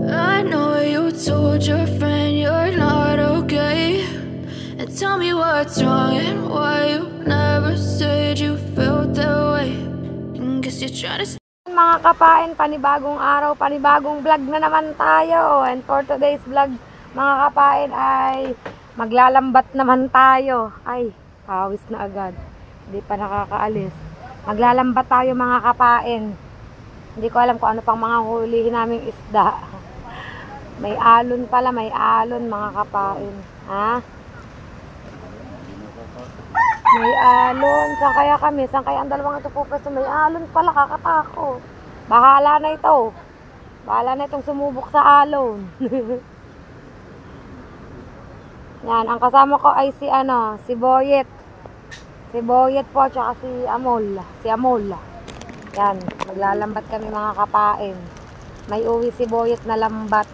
I know you told your friend you're not okay, and tell me what's wrong and why you never said you felt that way. And guess you're trying to. Mga kapain, panibagong araw, panibagong vlog na naman tayo. And for today's vlog, mga kapain, ay maglalambat naman tayo. Ay, pawis na agad. Hindi pa nakakaalis. Maglalambat tayo mga kapain. Hindi ko alam kung ano pang mga hulihin naming isda. May alon pala, may alon mga kapain. Ha? May alon. Saan kaya kami? Saan kaya ang dalawang ito po? May alon pala, kakatako. Bahala na ito. Bahala na itong sumubok sa alon. Yan, ang kasama ko ay si Boyet. Si Boyet po, tsaka si Amol. Si Amol. Yan, maglalambat kami mga kapain. May uwi si Boyet na lambat.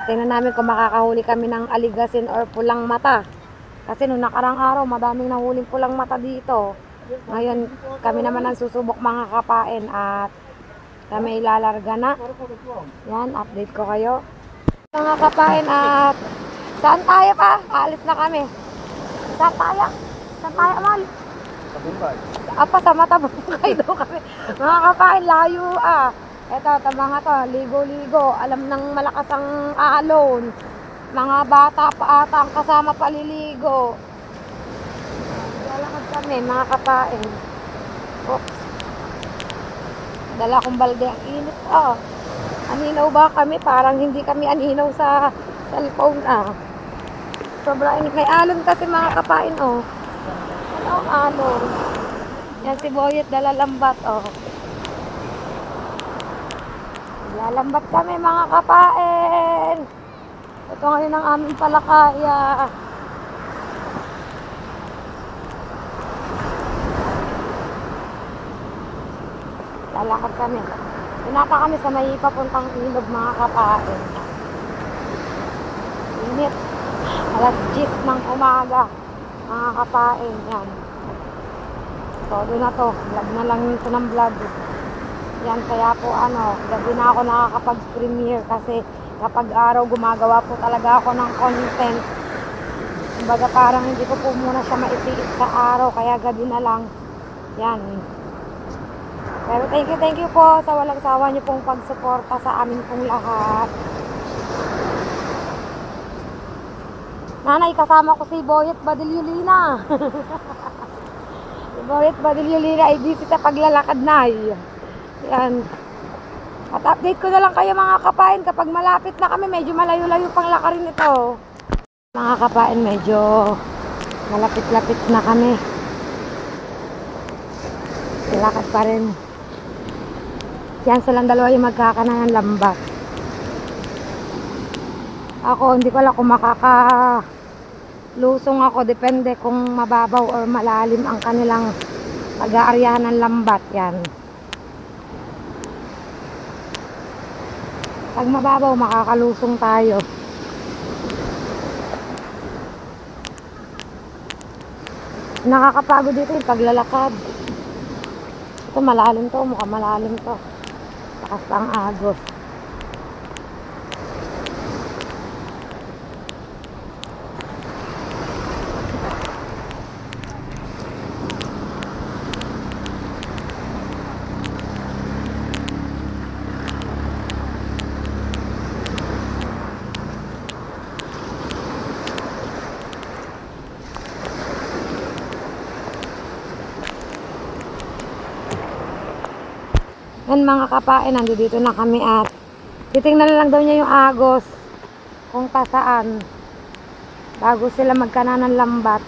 Tingnan namin kung makakahuli kami ng aligasin or pulang mata. Kasi nung nakarang araw, madaming nahuling pulang mata dito. Ngayon, kami naman ang susubok mga kapain at kami ilalarga na. Yan, update ko kayo. Mga kapain at saan tayo pa? Aalis na kami. Saan tayo? Saan tayo, Amal? Apa sa Matabungkay daw kami. Mga kapain, layo ah. Eto, mga to, ligo-ligo. Alam ng malakas ang alon. Mga bata pa ata ang kasama paliligo. Lalakad kami, mga kapain. Oops. Dala kong balde, ang init ah. Aninaw ba kami? Parang hindi kami aninaw sa cellphone ah. Sobra init. May alon kasi mga kapain oh. Ano ang alon? Yan si Boyet, dala lambat oh. Lalambat kami mga kapain. Ito ngayon ang aming palakaya. Lalakad kami. Pinata kami sa may papuntang ilog mga kapain. Init. Alas 10 ng umaga. Mga kapain. Yan. Todo na to. Vlog na lang ito ng vlog. Yan, kaya po gabi na ako nakakapag-premiere kasi kapag araw gumagawa po talaga ako ng content. Kumbaga parang hindi ko po muna siya maisiit sa araw kaya gabi na lang. Yan. Pero thank you po sa walang sawa niyo pong pagsuporta sa amin pong lahat. Nanay, kasama ko si Boyet Badilyulina. Si Boyet Badilyulina ay busy sa paglalakad na. Yan. At update ko na lang kayo mga kapain kapag malapit na kami. Medyo malayo-layo pang lakarin ito. Mga kapain, medyo malapit-lapit na kami. Lakad pa rin. Yan silang dalawa yung magkakana ng lambat. Ako, hindi ko alam kung makakalusong ako. Depende kung mababaw or malalim ang kanilang pag-aaryahan ng lambat. Yan. Pag mababaw, makakalusong tayo. Nakakapagod dito yung paglalakad. Ito malalim to, mukhang malalim to. Lakas pang agos. Yan mga kapain, nandito na kami at titingnan lang daw niya yung agos kung pasaan bago sila magkana ng lambat.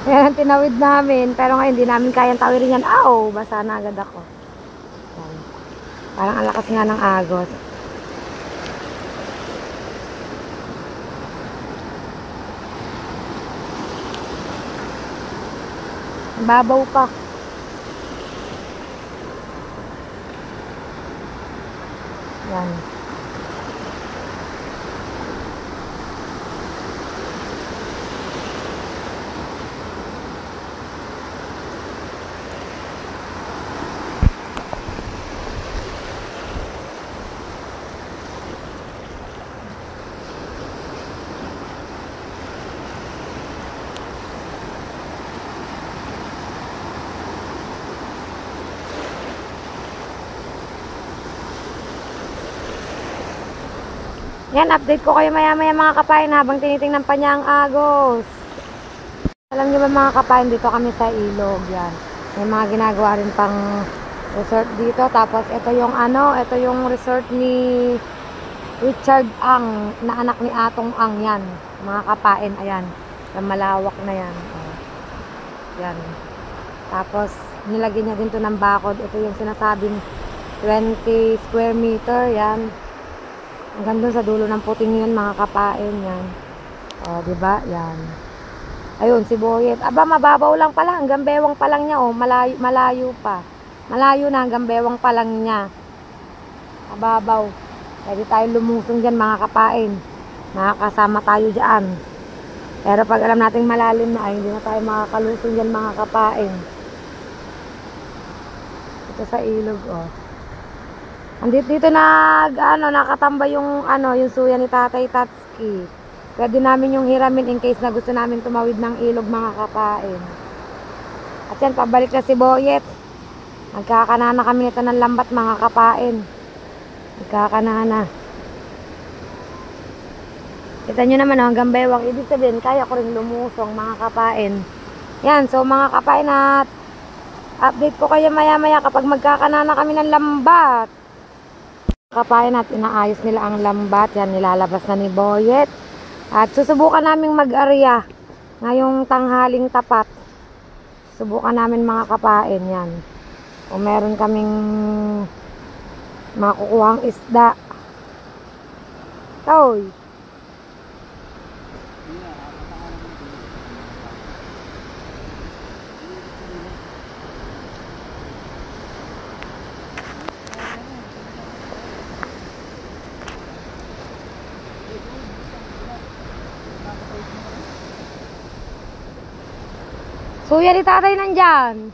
Yan ang tinawid namin, pero ngayon hindi namin kayang tawirin yan. Aw, basa na agad ako. Yan. Parang ang lakas nga ng agos. Babaw pa. Yan. Yan, update ko kayo maya-maya mga kapain habang tinitingnan pa niya ang agos. Alam niyo ba mga kapain, dito kami sa ilog. Yan. May mga ginagawa rin pang resort dito. Tapos ito yung ito yung resort ni Richard Ang, na anak ni Atong Ang. Yan, mga kapain. Ayan, malawak na yan. Yan. Tapos nilagyan niya din to ng bakod. Ito yung sinasabing 20 square meter. Yan. Hanggang doon sa dulo ng puting yun mga kapain. Yan. O, diba? Yan. Ayun, si Boyet. Aba, mababaw lang pala. Hanggang bewang pa lang niya. O, malayo pa. Malayo na hanggang bewang pa lang niya. Mababaw. Pwede tayo lumusong dyan mga kapain. Makakasama tayo dyan. Pero pag alam nating malalim na, ay hindi na tayo makakalusong dyan mga kapain. Ito sa ilog, oh. Andito dito nakatambay yung yung suya ni Tatay Tatski. Pwede namin yung hiramin in case na gusto namin tumawid ng ilog mga kapain. At yan, pabalik na si Boyet. Nagkakanana kami nito ng lambat mga kapain. Nagkakanana. Kita nyo naman hanggang bewang. Ibig sabihin, kaya ko rin lumusong mga kapain. Yan, so mga kapain, at update ko kayo maya-maya kapag magkakanana kami ng lambat. Kapain at inaayos nila ang lambat. Yan, nilalabas na ni Boyet. At susubukan naming mag-area ngayong tanghaling tapat. Subukan namin mga kapain. Yan. Kung meron kaming makukuhang isda. Toy. Suya ni Tatay nandyan.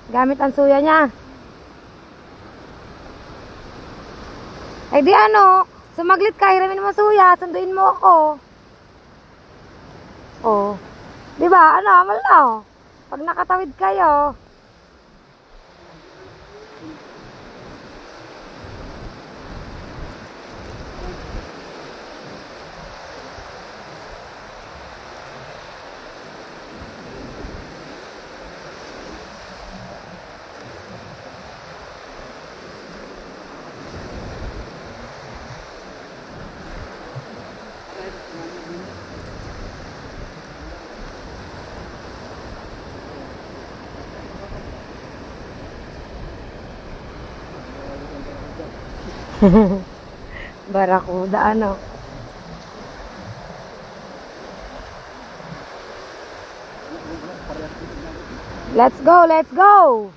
Gamit ang suya niya. Ay di sumaglit ka, hiramin mo suya, sunduin mo ako. Oh. Di ba? Amal na. Pag nakatawid kayo. Barakuda Let's go, let's go.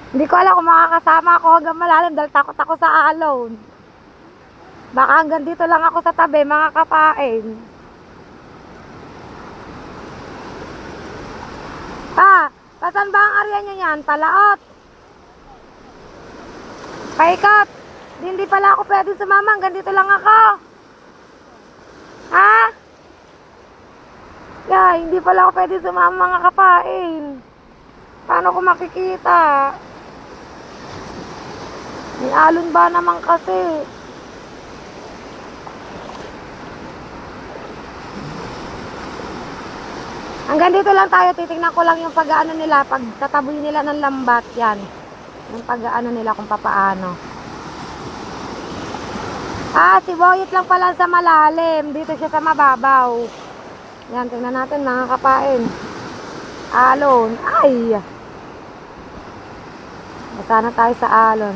Hindi ko alam kung makakasama ako hanggang malalim dahil takot ako sa alon. Baka hanggang dito lang ako sa tabi mga kapain. Pasan ba ang area nyo yan? Palaot. Paikot. Hindi pala ako pwede sumama. Hanggang dito lang ako. Hindi pala ako pwede sumama mga kapain. Paano ko makikita? May alon ba naman kasi? Hanggang dito lang tayo. Titignan ko lang yung pag-aano nila. Pag tataboy nila ng lambat. Yan. Yung pag-aano nila kung papaano. Si Boyet lang pala sa malalim. Dito siya sa mababaw. Yan, tingnan natin mga kapain. Alon. Ay! Basta na tayo sa alon.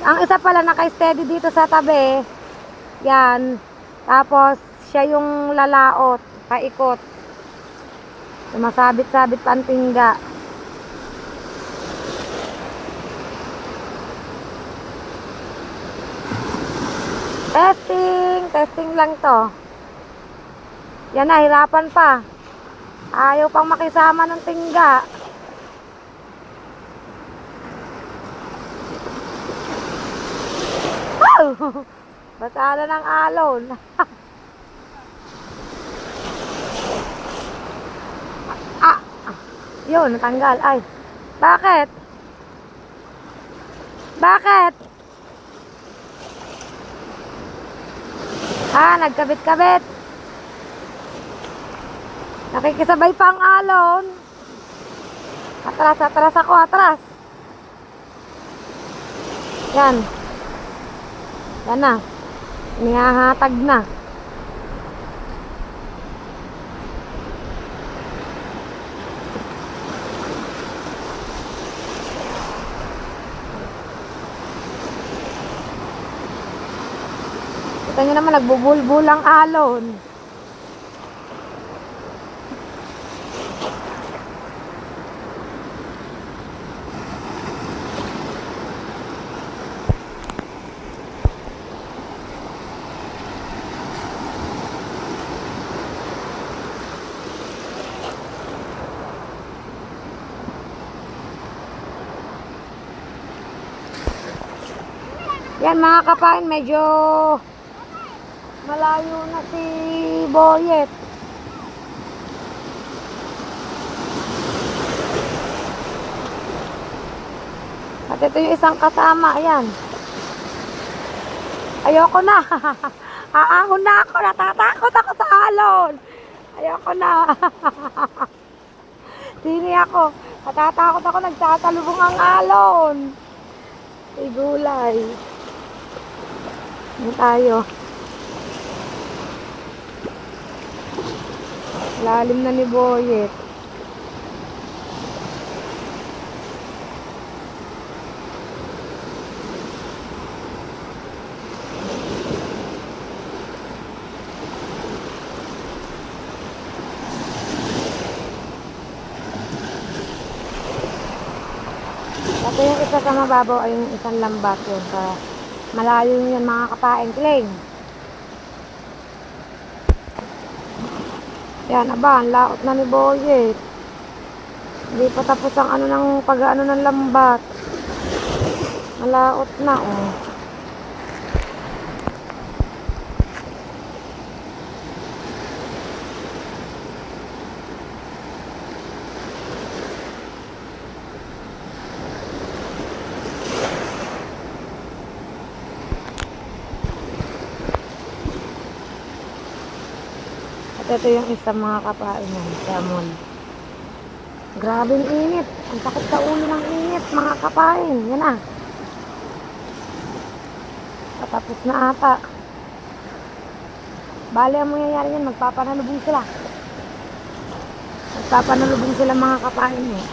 Ang isa pala naka-steady dito sa tabi. Yan. Tapos, siya yung lalaot. Paikot. Sumasabit-sabit pa ang tingga. Testing lang to. Yan na, hirapan pa. Ayaw pang makisama ng tingga. Basa na ng alon. Yun, natanggal. Ay, Bakit? Bakit? Nagkabit-kabit. Nakikisabay pa ang alon. Atras, atras ako, atras. Yan. Yan na. Inihahatag na. Kita nyo naman, nagbubulbul ang alon. Yan mga kapain, medyo malayo na si Boyet. At ito yung isang kasama, ayan. Ayoko na. Aahon na ako, natatakot ako sa alon. Ayoko na. Sini ako. Natatakot ako, nagtatalubong ang alon. Gulay. Ano tayo? Lalim na ni Boyet. Ito yung isa sa mababaw ay yung isang lambat yun. Sa malayo yun mga kapain. Kling. Yan, aba, ang laot na ni Boyet. Hindi pa tapos ang ano ng pag-ano ng lambat. Malaot na, oh. Ito yung isa mga kapain ng salmon. Grabe ang init. Ang sakit sa ulo ng init mga kapain. Yan na. Patapos na ata. Bale ang mangyayari yan. Magpapanalubong sila. Magpapanalubong sila mga kapain eh.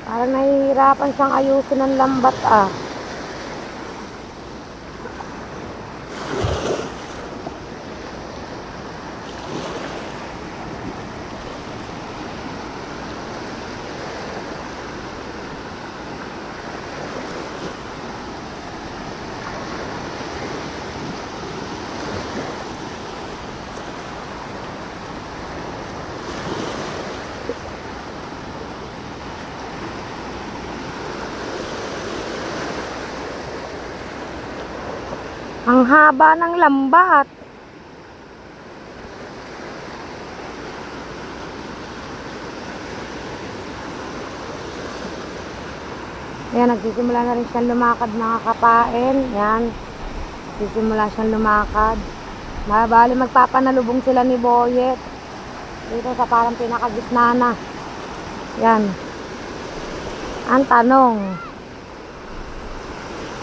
Parang nahihirapan siyang ayusin ng lambat ah. Ang haba ng lambat. Ayan, nagsisimula na rin siyang lumakad mga kapain. Ayan, nagsisimula siyang lumakad. Bali magpapanalubong sila ni Boyet. Dito sa parang pinakagitna na. Ayan. Ang tanong,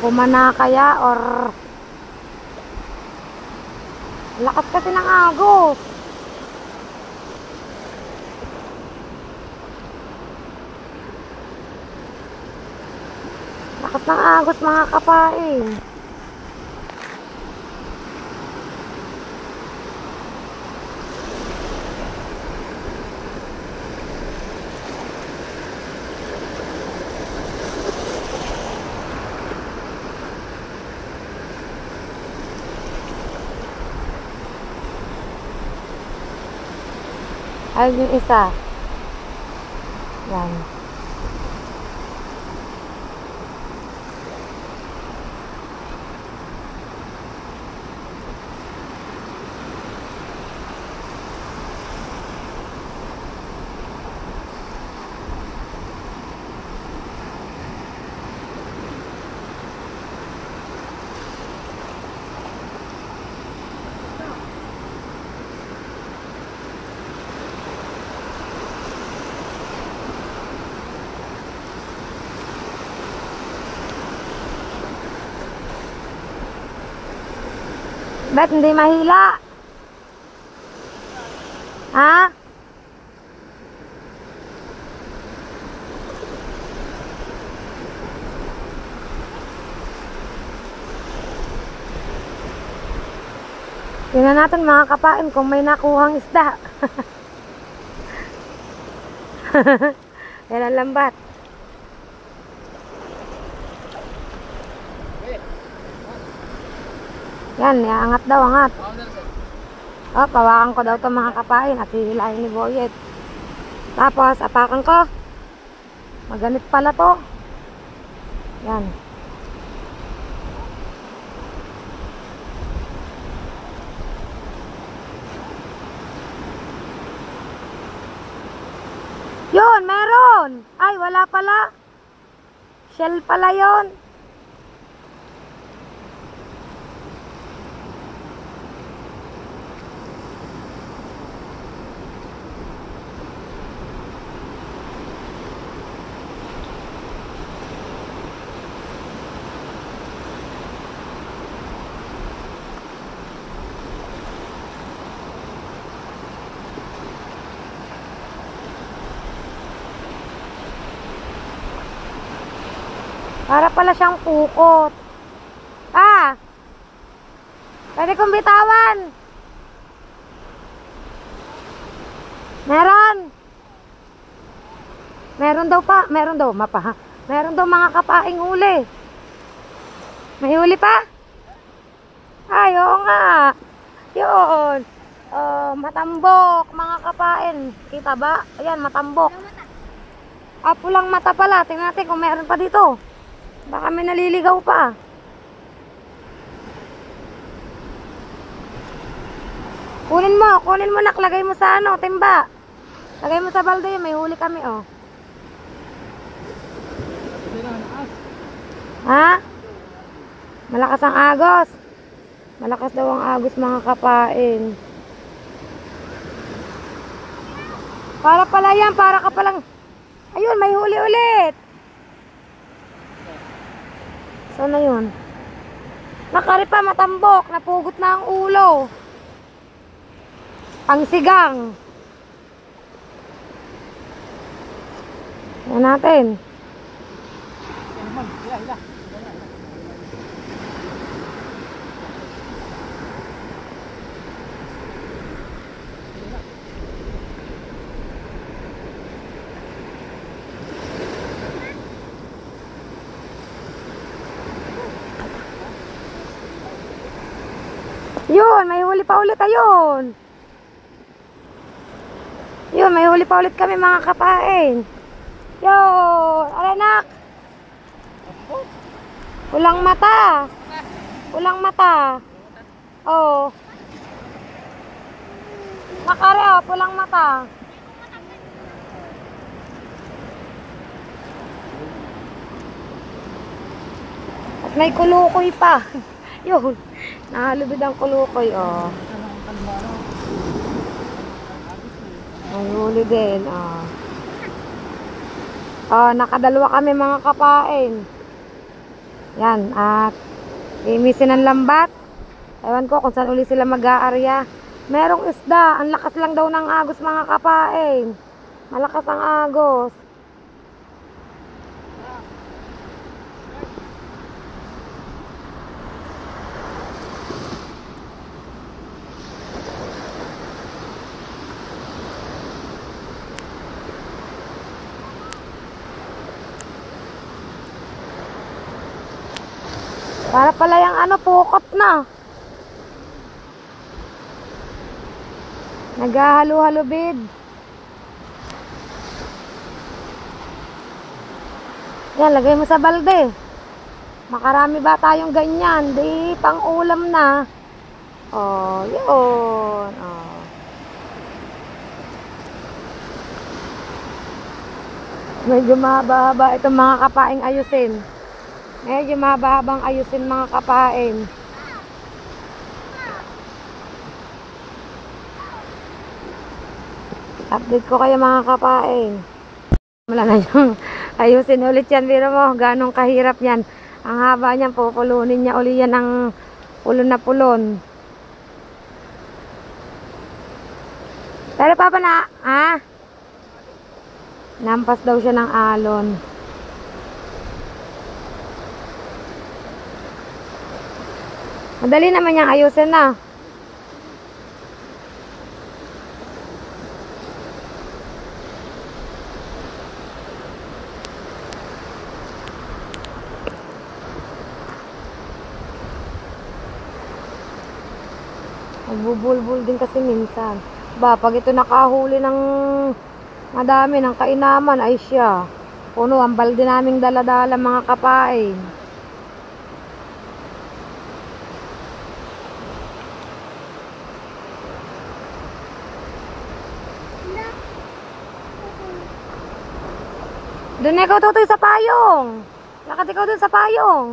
kumana kaya or lakas kasi ng agos. Lakas ng agos mga kapain. Ayun yung isa. Yan. Bet, hindi mahila. Ha? Tingnan natin mga kapain kung may nakuhang isda. Yan ang lambat. Yan, angat daw, angat. Oh, pawakan ko daw ito mga kapain at hihilahin ni Boyet. Tapos, apakan ko. Maganit pala to. Yan. Yun, meron. Ay, wala pala. Shell pala yun. Para pala siyang pukot. Ah! Pwede kong bitawan. Meron. Meron daw pa. Meron daw. Mapa. Meron daw mga kapaing huli. May huli pa? Ay, oo nga. Yun. Matambok. Mga kapain. Kita ba? Ayan, matambok. Ah, pulang mata pala. Tingnan natin kung meron pa dito. Baka may naliligaw pa. Kunin mo, naklagay mo sa ano, timba. Lagay mo sa balde, may huli kami, oh. Ha? Malakas ang agos. Malakas daw ang agos mga kapain. Para pala yan, para ka palang... Ayun, may huli ulit. Saan na yun? Nakari pa, matambok. Napugot na ang ulo. Ang sigang. Yan natin. Yun, may huli pa ulit ayun. Yun, may huli pa ulit kami mga kapain. Yun, alanak. Pulang mata. Pulang mata. Oh. Nakare, oh, pulang mata. At may kulukoy pa. Yun. Nahalubid ang kulukoy, oh. May huli din, oh. Oh, nakadalawa kami mga kapain. Yan, at imisin ng lambat. Ewan ko kung saan uli sila mag-aarya. Merong isda, ang lakas lang daw ng agos mga kapain. Malakas ang agos. Para pala yung ano, pukot na. Naghahalo-halubid. Yan, lagay mo sa balde. Makarami ba tayong ganyan? Di, pang ulam na. Oh, yun. Oh. Medyo mahaba-haba itong mga kapaing ayusin. Medyo mahaba-habang ayusin mga kapaing. Update ko kayo mga kapaing. Wala na yung ayusin ulit yan. Biro mo, ganong kahirap yan. Ang haba niyan, pupulunin niya ulit yan ng pulon na pulon. Pero papa na, ha? Nampas daw siya ng alon. Madali naman niyang ayusin na. Nagbubulbul din kasi minsan. Ba, pag ito nakahuli ng madami ng kainaman ay siya. Puno ang balde naming daladala mga kapain. Doon ikaw tutoy sa payong. Lakad ikaw doon sa payong.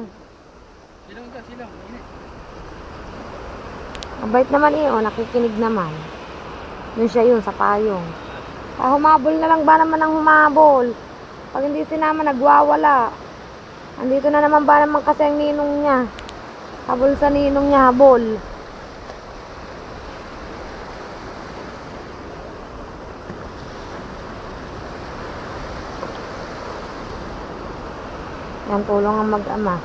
Silong ka, silong. Mabait naman oh, nakikinig naman. Doon siya yun, sa payong. Humabol na lang ba naman ang humabol? Pag hindi sinama, nagwawala. Andito na naman ba naman kasi ang ninong niya. Habol sa ninong niya, habol. Yan, tulong ang mag-ama.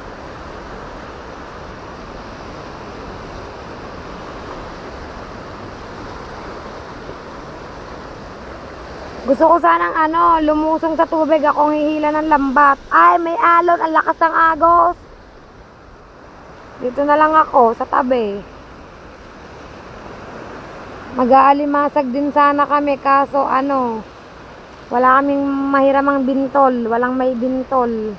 Gusto ko sanang lumusong sa tubig, akong hihila ng lambat. Ay, may alon, ang lakas ng agos. Dito na lang ako, sa tabi. Mag-aalimasag din sana kami, kaso wala kaming mahiramang bintol, walang may bintol.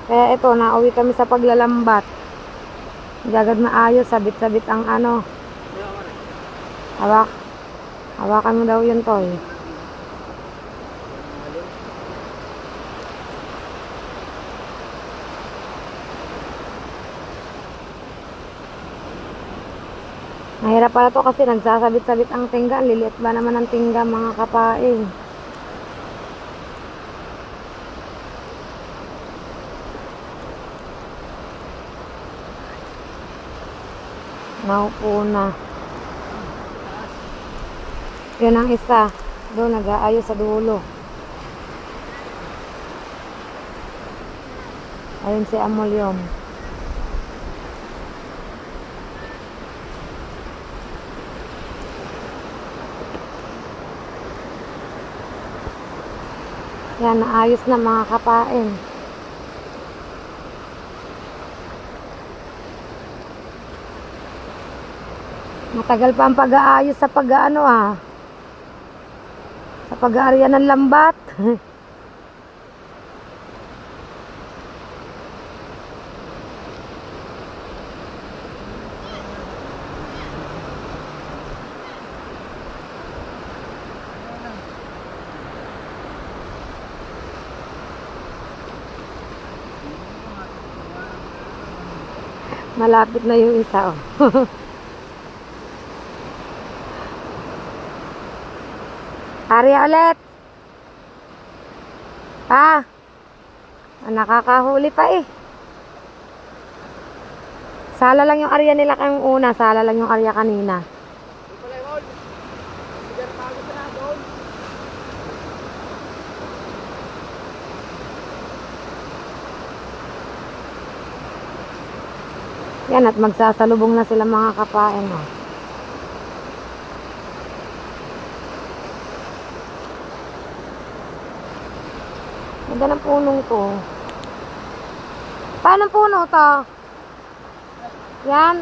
Kaya ito, nauwi kami sa paglalambat. Gagad maayos, sabit-sabit ang hawak. Hawakan mo daw yun, Toy. Mahirap pala to kasi nagsasabit-sabit ang tingga. Liliit ba naman ang tingga mga kapain? Naupo na. Yun ang isa. Doon nag-aayos sa dulo. Ayun si Amolyom. Yan, naayos na mga kapain. Matagal pa ang pag-aayos sa sa pag-aarya ng lambat. Malapit na yung isa, oh. Arya ulit. Nakakahuli pa eh. Sala lang yung arya nila kang una, sala lang yung arya kanina. Yan, at magsasalubong na sila mga kapain, oh. Ganda ng punong to. Paano puno to? Yan.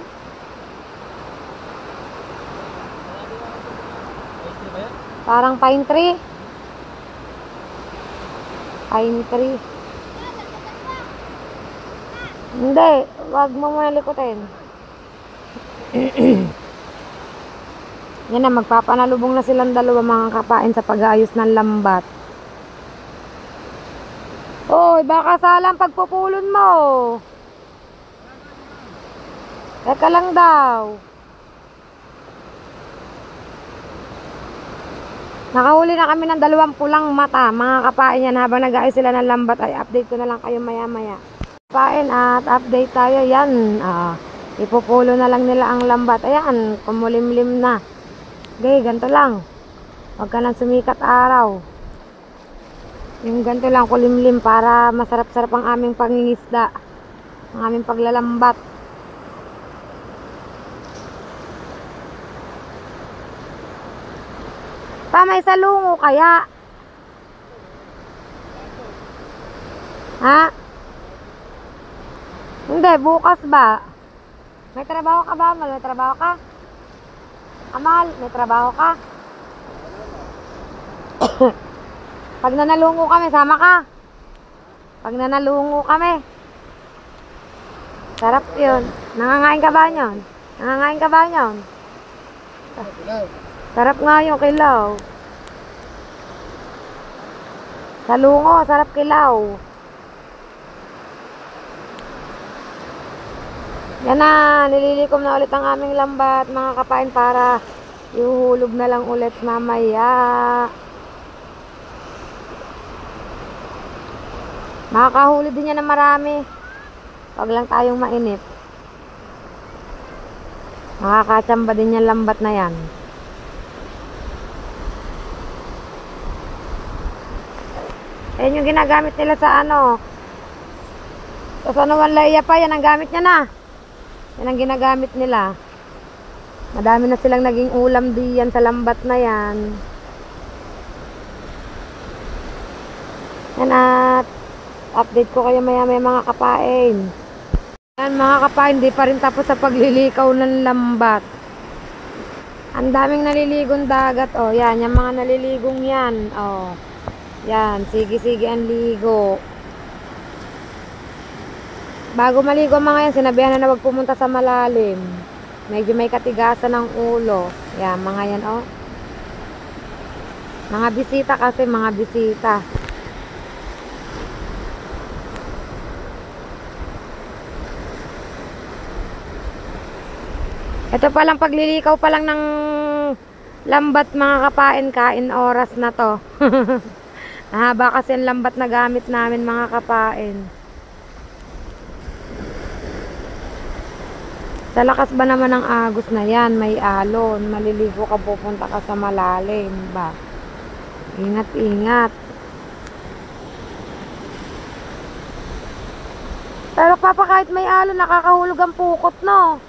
Parang pine tree. pine tree. Hindi, wag mo muna likutin. Yan na, magpapanalubong na silang dalawa mga kapain sa pag-aayos ng lambat. Oy, baka salang pagpupulon mo. Teka lang daw. Nakahuli na kami ng 2 pulang mata, mga kapain yan. Habang nag-aayos sila ng lambat, ay update ko na lang kayo maya-maya. Kapain, at update tayo yan. Ipupulo na lang nila ang lambat. Ayan, kumulimlim na. Okay, ganito lang. Huwag ka nang sumikat araw. Yung ganito lang, kulimlim, para masarap-sarap ang aming pangingisda. Ang aming paglalambat. Pa, may salungo kaya? Ha? Hindi, bukas ba? May trabaho ka ba? May trabaho ka? Amal, may trabaho ka? Pag nanalungo kami, sama ka? Pag nanalungo kami. Sarap yun. Nangangain ka ba yun? Nangangain ka ba yun? Sarap nga yung kilaw. Salungo, sarap kilaw. Yan na, nililikom na ulit ang aming lambat, mga kapain, para ihuhulog na lang ulit mamaya. Makakahuli din yan na marami. Huwag lang tayong mainip. Makakatsamba din yan lambat na yan. Ayan yung ginagamit nila sa ano. Sa Sanuan Laya pa, yan ang gamit niya na. Yan ang ginagamit nila. Madami na silang naging ulam diyan sa lambat na yan. Yan, at update ko kayo maya mga kapain. Yan mga kapain, di pa rin tapos sa paglilikaw ng lambat. Ang daming naliligong dagat. Oh, yan, yung mga naliligong yan. Oh, yan, sige-sige ang ligo. Bago maligo mga yan, sinabihan na wag pumunta sa malalim. Medyo may katigasan ng ulo. Yan, mga yan, oh. Mga bisita kasi, mga bisita. Ito palang paglilikaw pa lang ng lambat mga kapain, kain oras na to. Mahaba kasi ang lambat na gamit namin mga kapain. Sa lakas ba naman ng agos na yan, may alon, maliligo ka, pupunta ka sa malalim ba? Ingat, ingat. Pero papa, kahit may alon, nakakahulog ang pukot, no?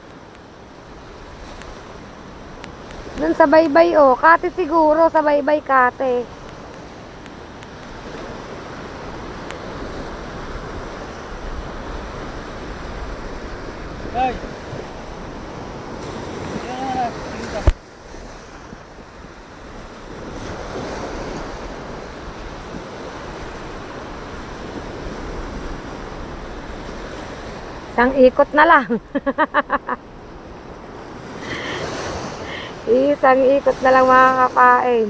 Dun sa baybay, oh. Kate siguro, sa baybay kate. Hey! Isang ikot na lang. Isang ikot na lang mga kapain.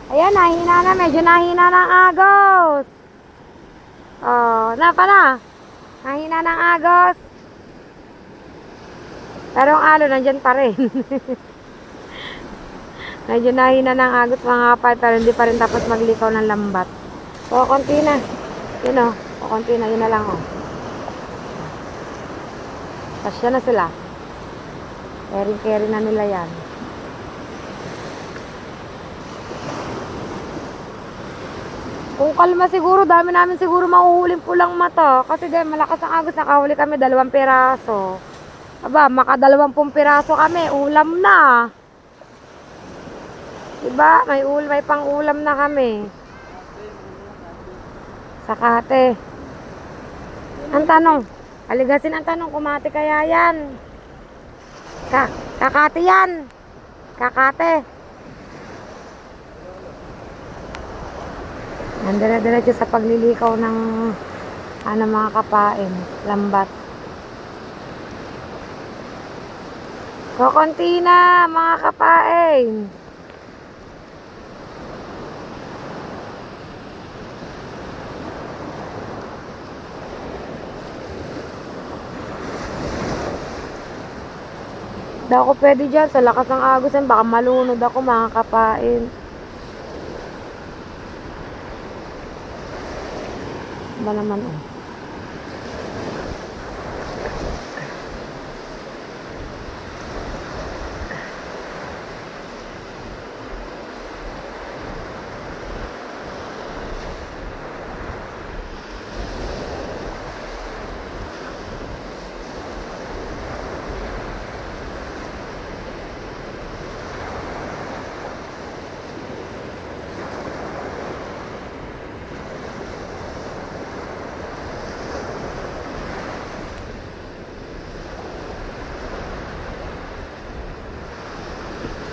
Ayan, nahina na. Medyo nahina na ang agos. Oh, napa na. Nahina na ang agos. Pero ang alo nandyan pa rin. Medyo nahina na ang agos mga kapain, pero hindi pa rin tapos maglikaw ng lambat. O, konti na. Yun o. O, konti na. Yun na lang o. Pasya na sila. Carry na nila yan. Kung kalma siguro, dami namin siguro mahuhuling pulang mata. Kasi dahil malakas ang agos, nakahuli kami 2 piraso. Aba, maka 20 piraso kami, ulam na. Diba? May pang ulam na kami. Sakate. Ang tanong, aligasin ang tanong, kumate kaya yan? Kakate yan. Kakate. Yan, dire-diretso sa paglilikaw ng ano, mga kapain, lambat. So, konti na mga kapain. Hindi ako pwede dyan sa lakas ng agos yan, baka malunod ako mga kapain. Ba naman oh.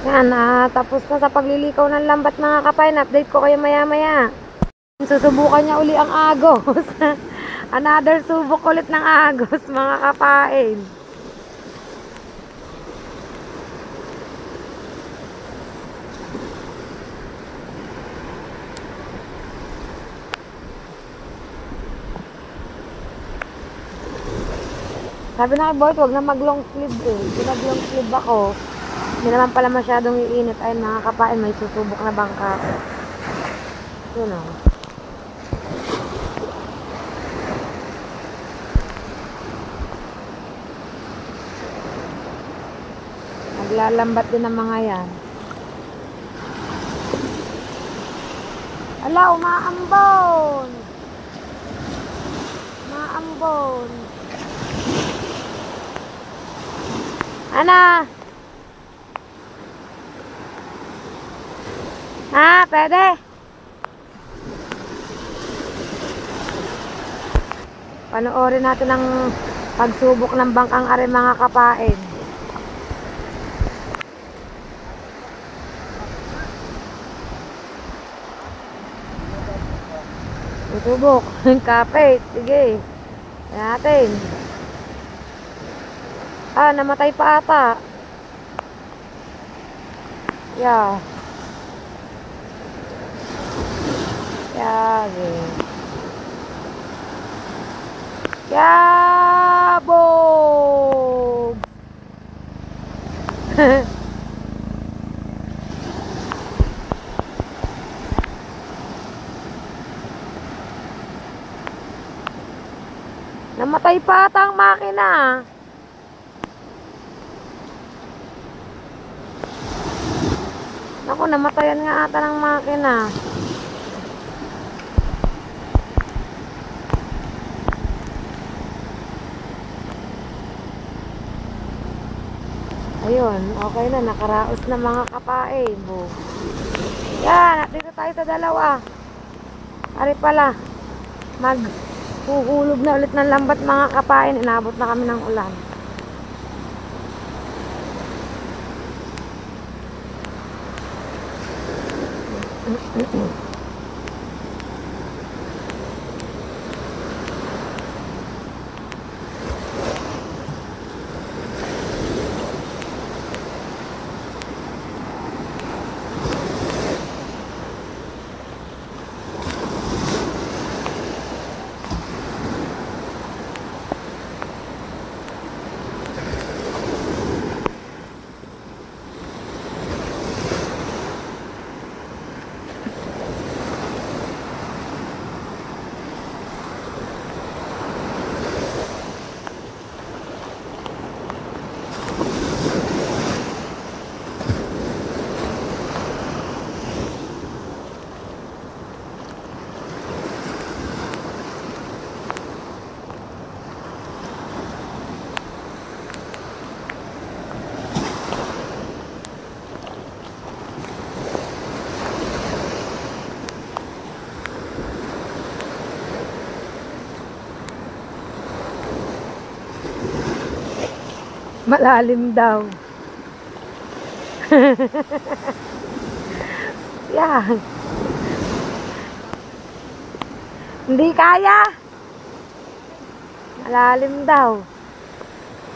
Yan, tapos na sa paglilikaw ng lambat mga kapain. Update ko kayo maya maya. Susubukan niya uli ang agos. Another subok ulit ng agos mga kapain. Sabi na kay Boy, huwag na mag long sleeve eh. Pinag long sleeve ako. Hindi naman pala masyadong iinit. Ayun mga kapain, may susubok na bangka. Yun o. Naglalambat din ang mga yan. Ala, umaambon! Umaambon! Ana! Pwede? Panoorin natin ang pagsubok ng bangkang are mga kapain. Susubok. Kapit. Sige. Yan natin. Namatay pa ata. Yeah. Yagi. Yabog. Namatay pa ata ang makina. Naku, namatayan nga ata ng makina. Ayun, okay na, nakaraos na mga kapain. Yan, dito tayo sa dalawa. Ari pala, maghuhulog na ulit ng lambat mga kapain. Inabot na kami ng ulan. Malalim daw. Yan. Hindi kaya. Malalim daw.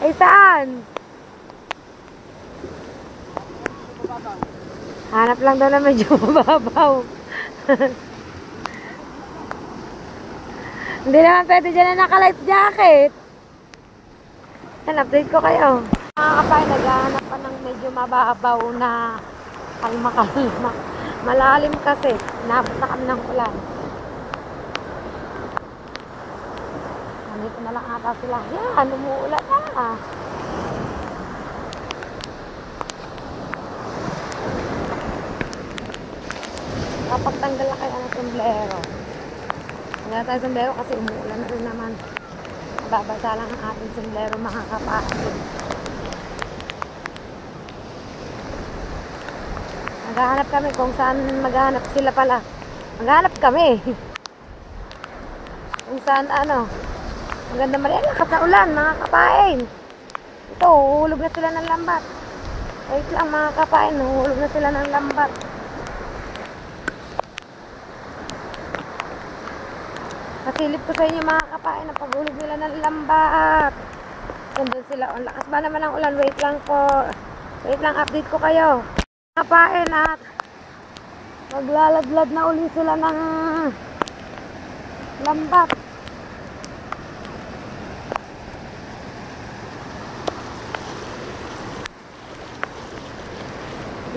Ay, saan? Hanap lang daw na medyo mababaw. Hindi naman pwede dyan na naka-life jacket. Yan, update ko kayo. Mga kapay, naghahanap pa ng medyo mababaw na kalma-kalma. Malalim kasi. Nabot na kami ng ulan. Nandito na lang ata sila. Yan, umuulan na. Kapag tanggal na kayo ng sombrero. Tanggal tayo sombrero kasi umuulan na rin naman. Babasa lang ang ating sombrero, mga kapatid. Maghahanap kami kung saan maghahanap sila pala. Maghahanap kami. Kung saan ano. Maganda mariyan, lakas na ulan, mga kapain. Ito, uhulog na sila ng lambat. Wait lang, mga kapain, uhulog na sila ng lambat. Kasilip ko sa inyo, mga kapain, na paghulog nila ng lambat. Nandun sila, ang lakas ba naman ang ulan? Wait lang po. Wait lang, update ko kayo. Kapain at maglaladlad na uli sila ng lambat.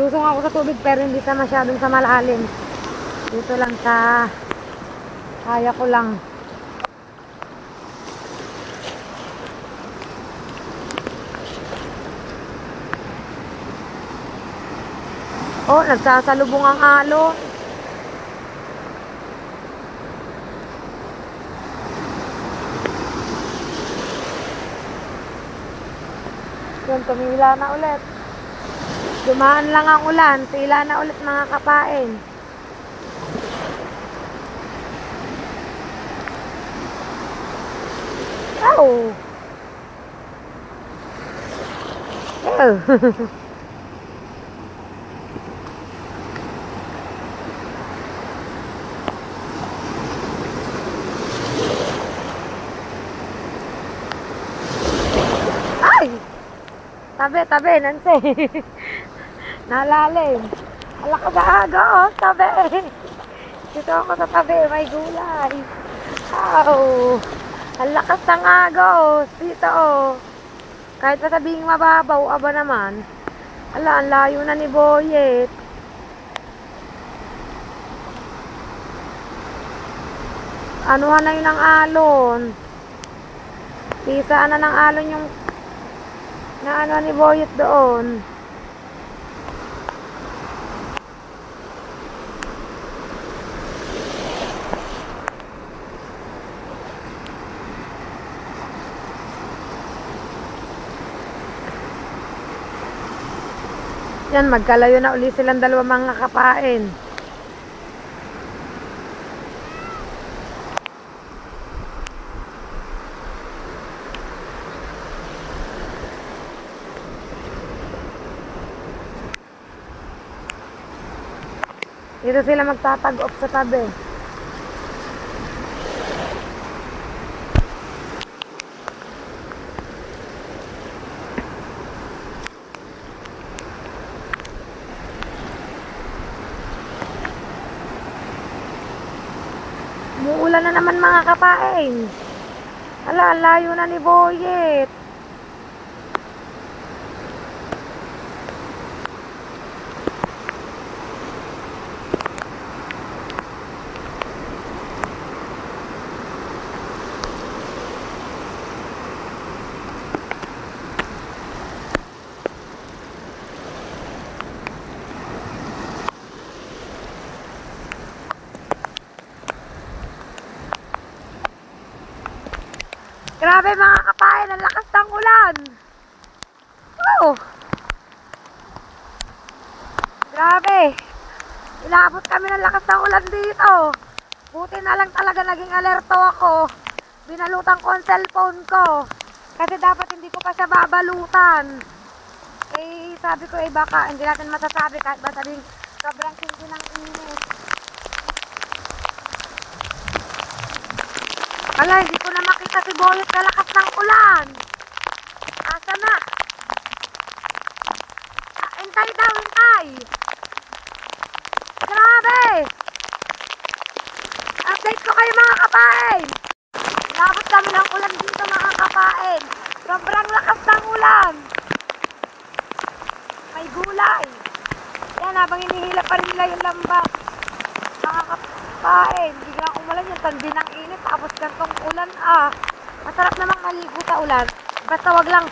Lusong ako sa tubig pero hindi sa masyadong sa malalim. Dito lang sa kaya ko lang. Oh, nagsasalubong ang alon. Yun, tumila na ulit. Dumaan lang ang ulan. Tila na ulit, mga kapain. Oh! Oh! Tabi, Nancy. Nalalim. Ala ka sa aga, oh. Tabi. Dito ako sa tabi. May gulay. Wow. Ang lakas ng agos. Dito, oh. Kahit pa sabihing mababaw, aba naman. Ala, ang layo na ni Boyet. Anuhan na yun ang alon. Pisaan na ng alon yung na ano ni Boyet doon. Yan, magkalayo na uli silang dalawa, mga kapain. Dito sila magtatag-off sa tabi. Umuulan na naman, mga kapain. Ala, layo na ni Boyet. Grabe, mga kapain, ang lakas ng ulan. Oh. Grabe. Inabot kami ng lakas ng ulan dito. Buti na lang talaga naging alerto ako. Binalutan ko ang cellphone ko. Kasi dapat hindi ko pa siya babalutan. Eh, sabi ko, baka hindi natin masasabi kahit ba sabing sobrang hindi ng init. Ala, hindi ko na makita si Boyet sa lakas ng ulan. Asa na? Hintay daw, hintay. Grabe! Update ko kayo mga kapain. Labot kami ng ulan dito mga kapain. Sobrang lakas ng ulan. May gulay. Yan, habang hinihila pa rin nila yung lambat. Mga kapain, biglang umulan yung tandi ng init. Tapos gantong ulan Masarap namang maligo sa ulan. Basta wag lang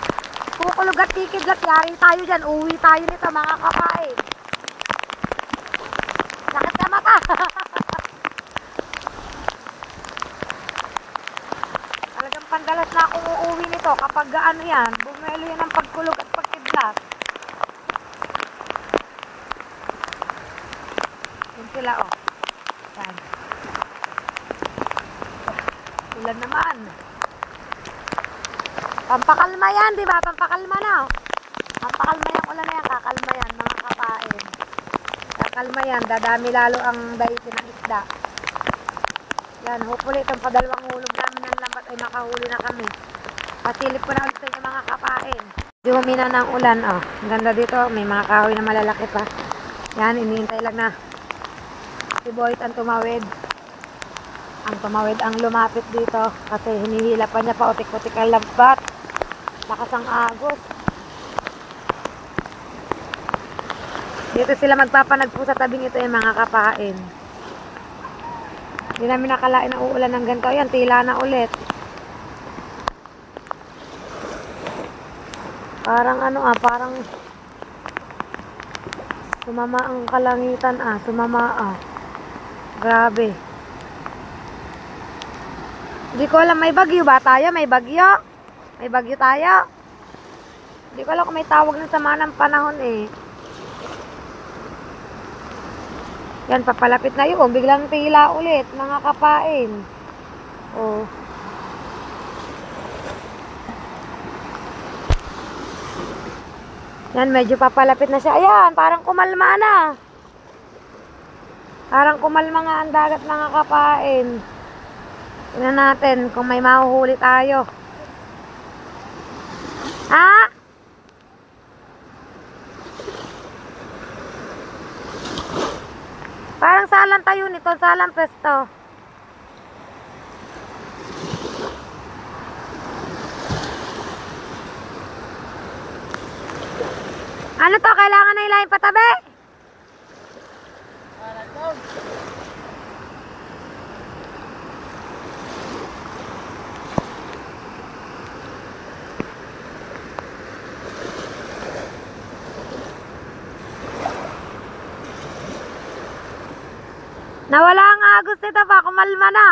kukulog at tikidlat. Yari tayo dyan. Uwi tayo nito mga kapain. Sakit sa mata. Talagang pandalas na akong uuwi nito kapag ano yan, bumelo yan ng pagkulog at pagkidlat. Yun sila Yan. Ulan naman. Pampakalma yan, di ba? Pampakalma na. Pampakalma yung ulan na yan. Kakalma yan, mga kapain. Kakalma yan. Dadami lalo ang daitin ng isda. Yan, hopefully itong padalawang hulog namin ng lambat ay makahuli na kami. Pasilip ko na ulit sa inyo mga kapain. Di humina ng ulan, Ang ganda dito. May mga kahoy na malalaki pa. Yan, iniintay lang na si Boyet ang tumawid. Ang tumawid ang lumapit dito kasi hinihila pa niya pa utik-utik ang lambat. Lakas ang agos. Dito sila magpapanagpo sa tabing ito yung mga kapain. Hindi namin nakalain na uulan ng ganito. Yan, tila na ulit. Parang parang sumama ang kalangitan sumama Grabe. Hindi ko alam, may bagyo ba tayo? May bagyo? May bagyo tayo? Hindi ko alam kung may tawag ng sama ng panahon Yan, papalapit na yun. Biglang tila ulit, mga kapain. Yan, medyo papalapit na siya. Ayan, parang kumalma na. Parang kumalma nga ang dagat, mga kapain. Tingnan natin kung may mahuhuli tayo. Parang salang tayo nito, salang pesto. Ano to? Kailangan na ilahin patabi? Nawala ang agos nito pa, kumalma na.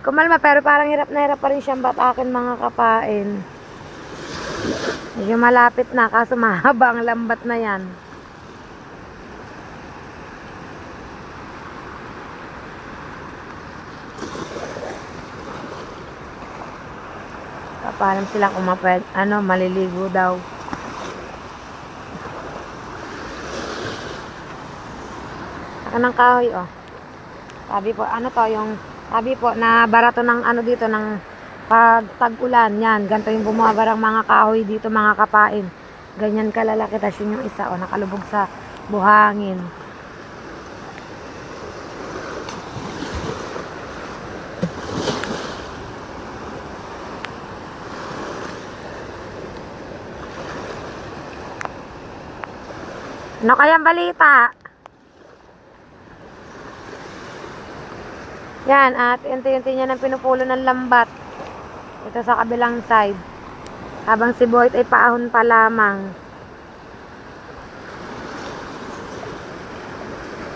Kumalma, pero parang hirap na hirap pa rin siyang batakin, mga kapain. Medyo malapit na, kaso mahaba ang lambat na yan. Kapalam sila kung maliligo daw. Ng kahoy sabi po sabi po na barato ng dito ng pag tag-ulan. Yan, ganito yung bumabarang mga kahoy dito, mga kapain. Ganyan kalalaki. Tas yun yung isa nakalubog sa buhangin. Ano kayang balita? Yan, at unti-unti niya nang pinupulo ng lambat. Ito sa kabilang side. Habang si Boyet ay paahon pa lamang.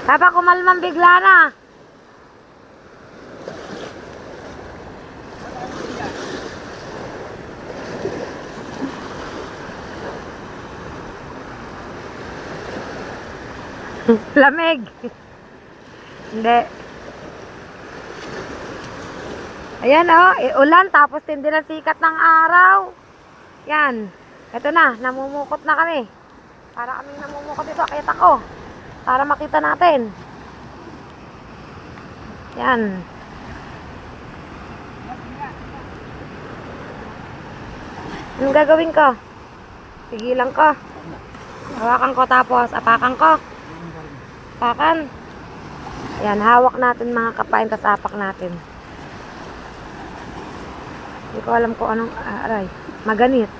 Papa, kumalmang bigla na. Lamig. Hindi. Ayan ulan tapos tindi ng sikat ng araw. Yan. Ito na, namumukot na kami. Para kaming namumukot ito, kaya ako. Para makita natin. Yan. Anong gagawin ko? Pigilan ko. Hawakan ko tapos apakan ko. Apakan. Ayan, hawak natin mga kapain, tapos apak natin. Hindi ko alam kung anong aray. Maganit.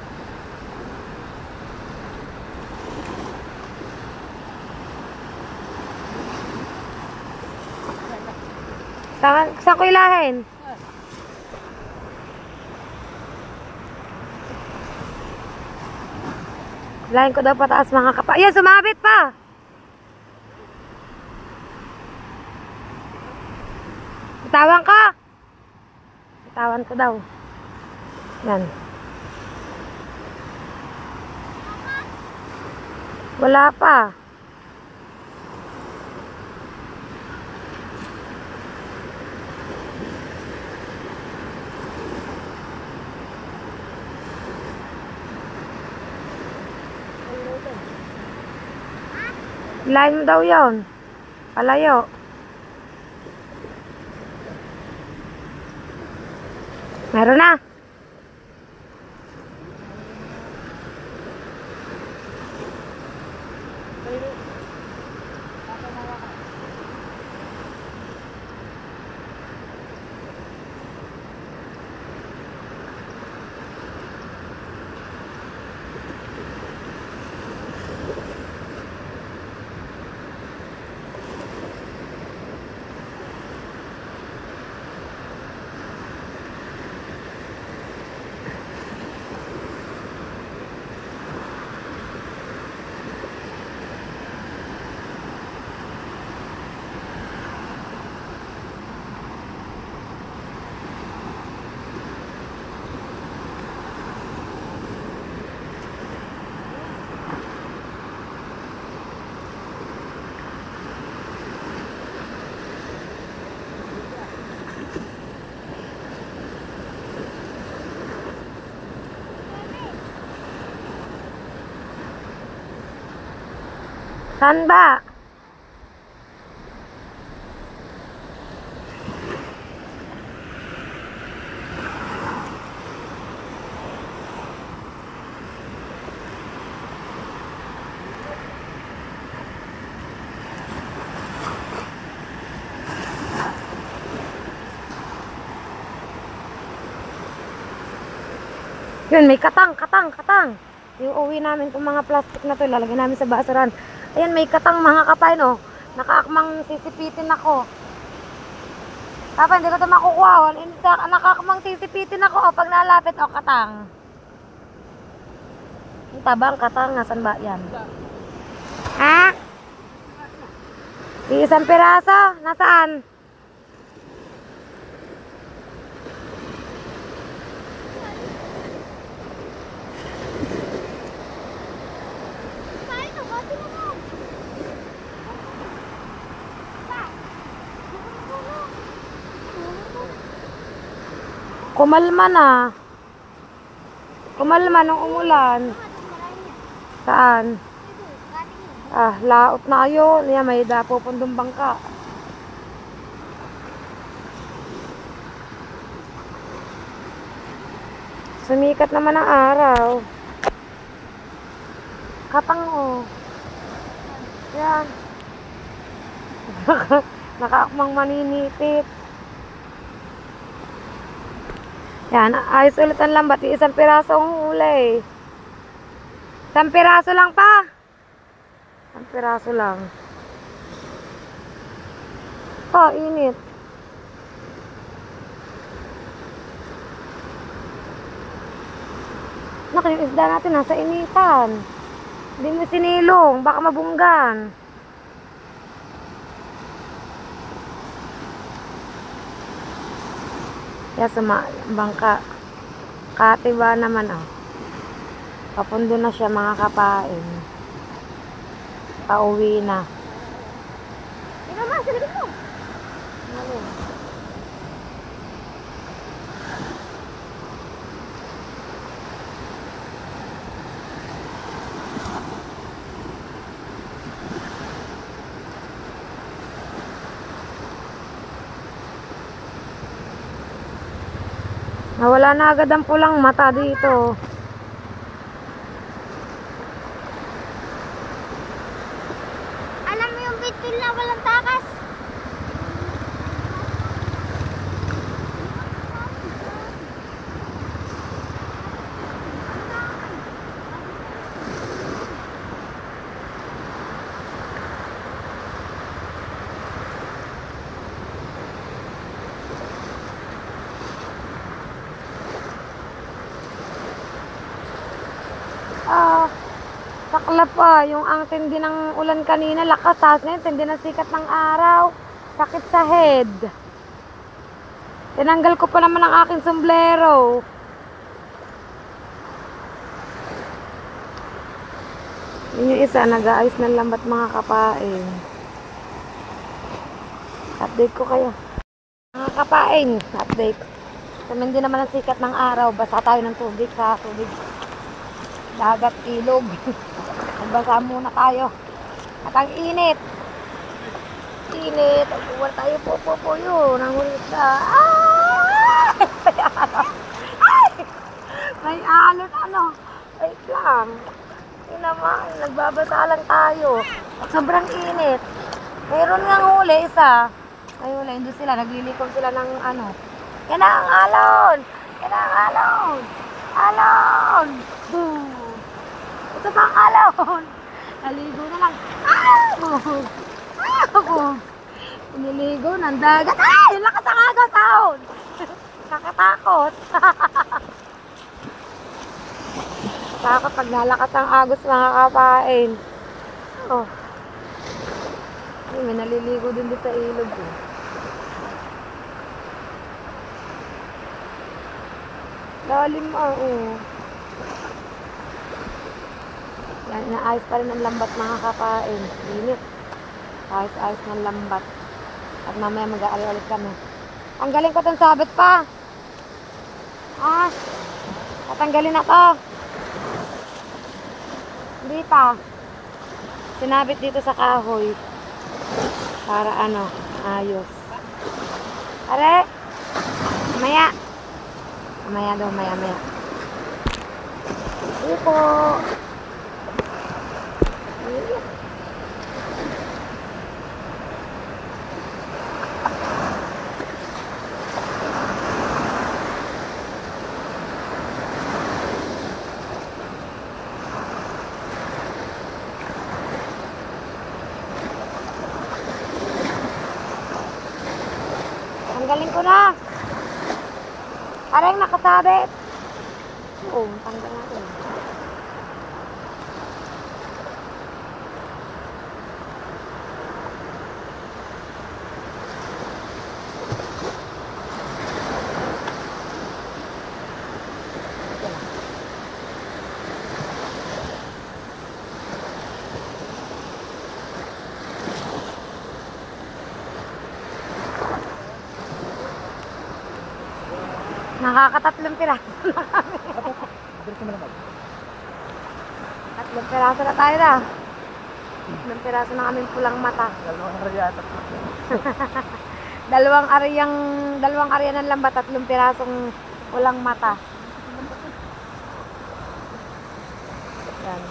Saan ko ilahin? Ilahin ko daw pataas mga kapa. Ayan, sumabit pa! Bitawan ka! Bitawan ko daw. Yan. Wala pa. Ilahin mo daw yun. Palayo. Meron na. Saan ba? Yun, may katang. Yung uwi namin itong mga plastic na to, lalagay namin sa basuran. Ayan, may katang mga kapain, oh. Nakaakmang sisipitin ako. Papa, hindi ko ito makukuha, oh. Nakaakmang sisipitin ako, oh. Pag nalapit, oh, katang. Yung tabang katang, nasan ba yan? Ha? Isang piraso? Nasaan? Kumalma na. Kumalma nung umulan. Saan? Ah, laot na yun. Yan, may dapo pundong bangka. Sumikat naman ang araw. Katang, oh. Yan. Nakaakmang maninipit. Yan, ayos ulit ang lambat. Isang piraso ang huli. Isang piraso lang pa. Isang piraso lang. Oh, init. Naku, yung isda natin nasa initan. Hindi mo sinilong. Baka mabunggan. Kaya bangka. Katiba naman, oh. Papundo na siya mga kapain. Pauwi na. Ikaw ma, silipin mo. Ano? Nawala na agad ang pulang mata dito. Masaklap pa. Yung ang tindi ng ulan kanina, lakas. Tapos ngayon, tindi ng sikat ng araw. Sakit sa head. Tinanggal ko pa naman ang aking sombrero. Yung isa, nag-aayos ng lambat mga kapain. Update ko kayo. Mga kapain, update. Tumindi naman ang sikat ng araw. Basa tayo ng tubig sa tubig. Dagat, ilog. Magbasa muna tayo. At ang init. Init. Pagkuwal tayo po yun. Ang hulista. Ay! May alon ano. Wait lang. Yun naman. Nagbabasa lang tayo. Sobrang init. Mayroon nga huli isa. Ay huli. Hindi sila. Naglilikom sila ng ano. Yan ang alon. Yan ang alon. Alon. Boom. Ito pa ang alon. Naligo na lang. Niligo ng dagat. Ay! Lakas ang agos sound. Kakatakot. Takot pag nalakas ang agos mga kapain. Oh. May naliligo din sa ilog. Lalim Yan, inaayos pa rin ang lambat mga kapain. Init. Ayos ng lambat. At mamaya mag-aari ulit kami. Tanggalin ko itong sabit pa. Tatanggalin na to. Hindi pa. Sinabit dito sa kahoy. Para ano, ayos. Are! Mamaya. Mamaya daw, maya. Sige po. Tanggalin ko na. Parang nakasabit. Oo, tanggal natin. Nakakatatlong piraso na kami. Tatlong piraso na tayo na. Tatlong piraso na kaming pulang mata. Dalawang arya ng lambat, tatlong pirasong pulang mata. Yan.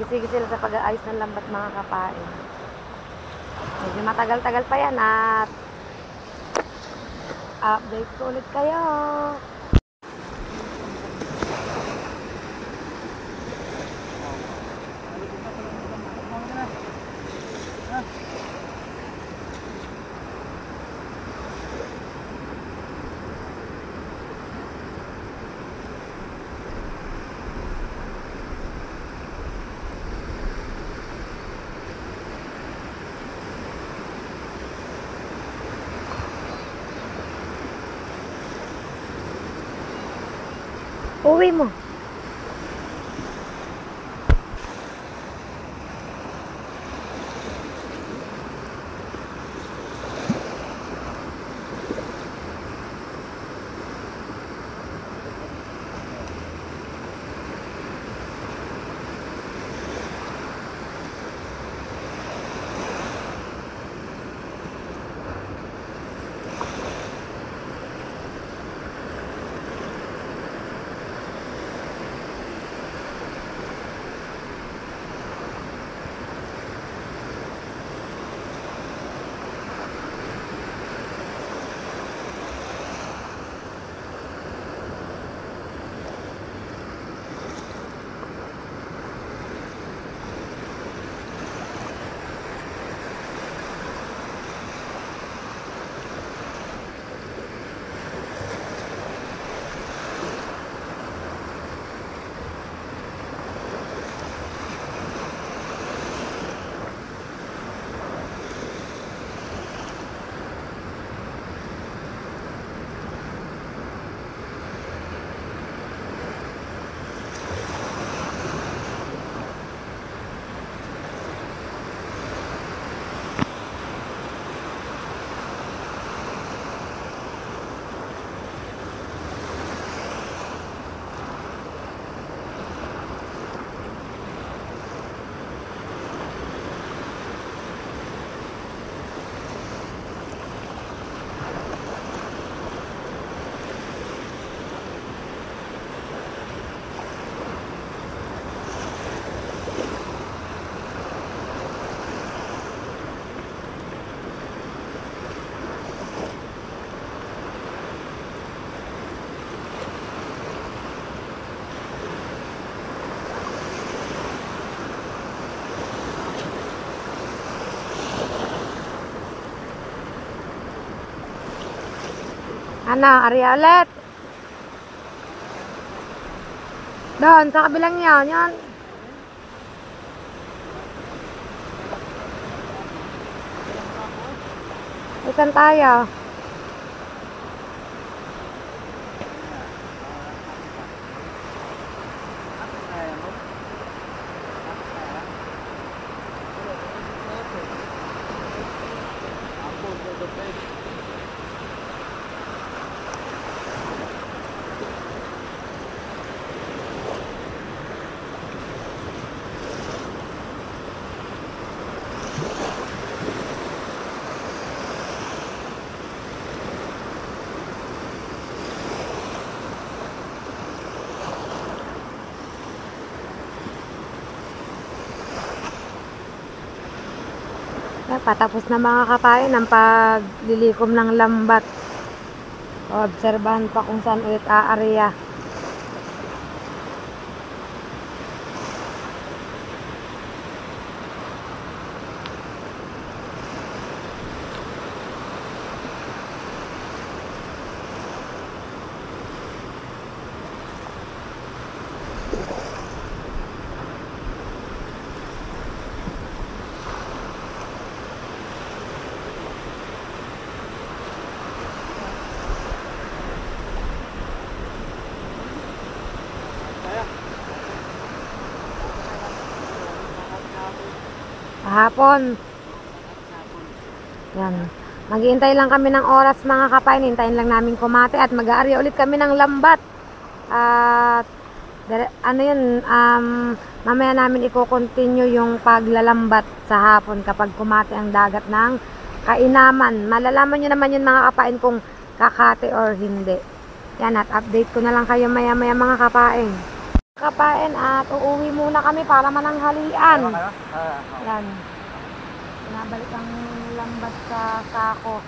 Sige sila sa pag-aayos ng lambat mga kapain. Medyo matagal-tagal pa yan at update ko ulit kayo. Uwi mo. Ano, Arialet? Doon, sa kabilang yan. Yan. Isan tayo? Patapos na mga kapain ang paglilikom ng lambat. Obserbahan pa kung saan ulit aarya. Hapon. Yan. Maghihintay lang kami ng oras mga kapain. Hintayin lang namin kumate at mag-aarya ulit kami ng lambat. At ano yun, mamaya namin i-continue yung paglalambat sa hapon kapag kumate ang dagat ng kainaman. Malalaman nyo naman yun mga kapain kung kakate or hindi. Yan, at update ko na lang kayo maya-maya mga kapain. Kapain at uuwi muna kami para mananghalian. Yan. Pinabalik ang lambat sa sako.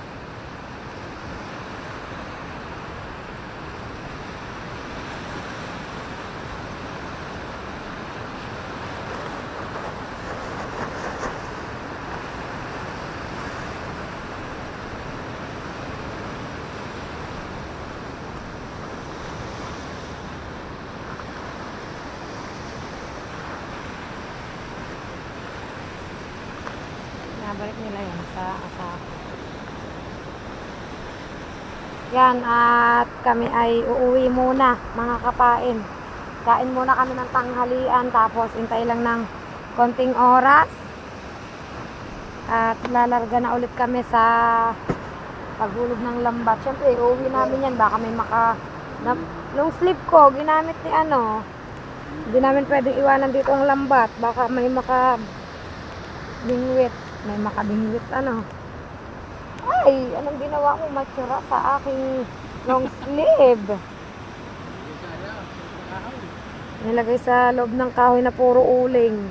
Balik nila yan sa asako. Yan, at kami ay uuwi muna mga kapain. Kain muna kami ng tanghalian, tapos hintay lang ng konting oras at lalarga na ulit kami sa paghulog ng lambat. Siyempre uuwi namin yan, baka may long sleeve ko ginamit ni ano, hindi namin pwedeng iwanan dito ang lambat, baka may makabingwit. May makabingwit ano. Ay, anong ginawa mo matsura sa aking long sleeve? Nilagay sa loob ng kahoy na puro uling.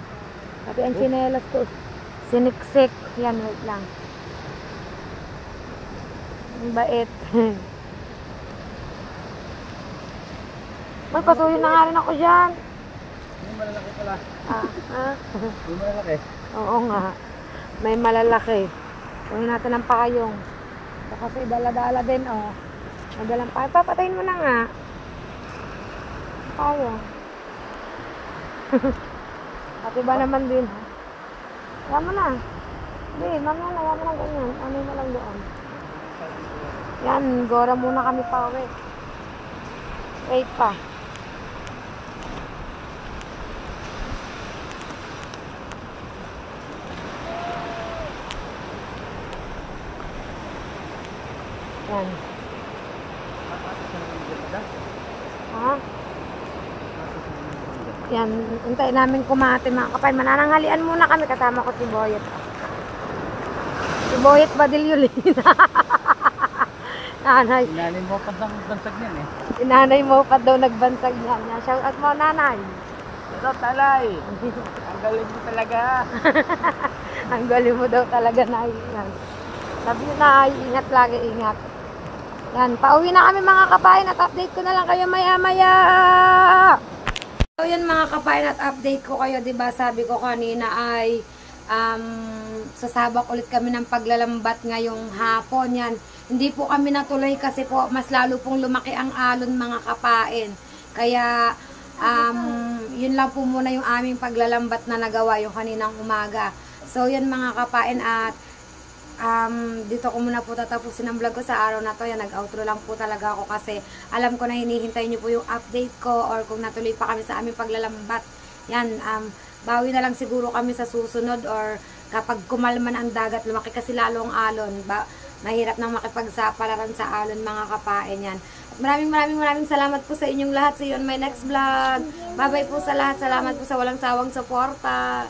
Pati ang tsinelas ko siniksik. Yan, wait lang. Ang bait. Magpasuyo na nga rin ako dyan. May malalaki pala. May malalaki. Oo nga. May malalaki. Kunin natin ang payong. So, kasi dala-dala din, oh. Madalang payong. Papatayin mo na nga. Payong. Pati ba naman din, ha? Ayan mo na. Hindi, mamaya na. Ayan mo na ganyan. Ano mo lang doon. Yan, gora muna kami pa, wait. Wait pa. Yan. Ha? Yan, hintay namin kumate mga kapay. Manananghalian muna kami, kasama ko si Boyet. Si Boyet Badilyolina. Nanay. Inanay mo pa bansag niyan eh. Inanay mo pa daw nagbansag niyan. Shout out mo, nanay. Ito talay. Ang galing mo talaga. Ang galing mo daw talaga, nay. Yan. Sabi nyo na, ingat lagi, ingat. Yan, pauwi na kami mga kapain at update ko na lang kayo maya-maya. So yan mga kapain at update ko kayo, 'di ba? Sabi ko kanina ay sasabak ulit kami ng paglalambat ngayong hapon. Yan. Hindi po kami natuloy kasi po mas lalo pong lumaki ang alon mga kapain. Kaya yun lang po muna yung aming paglalambat na nagawa yung kaninang umaga. So yun mga kapain, at dito ko muna po tatapusin ang vlog ko sa araw na to. Yan, nag-outro lang po talaga ako kasi alam ko na hinihintay nyo po yung update ko or kung natuloy pa kami sa aming paglalambat. Yan, bawi na lang siguro kami sa susunod or kapag kumalman ang dagat, lumaki kasi lalo ang alon. Mahirap nang makipagsapalaran sa alon mga kapain. Yan. At maraming salamat po sa inyong lahat. See you on my next vlog. Bye-bye po sa lahat. Salamat po sa walang sawang suporta.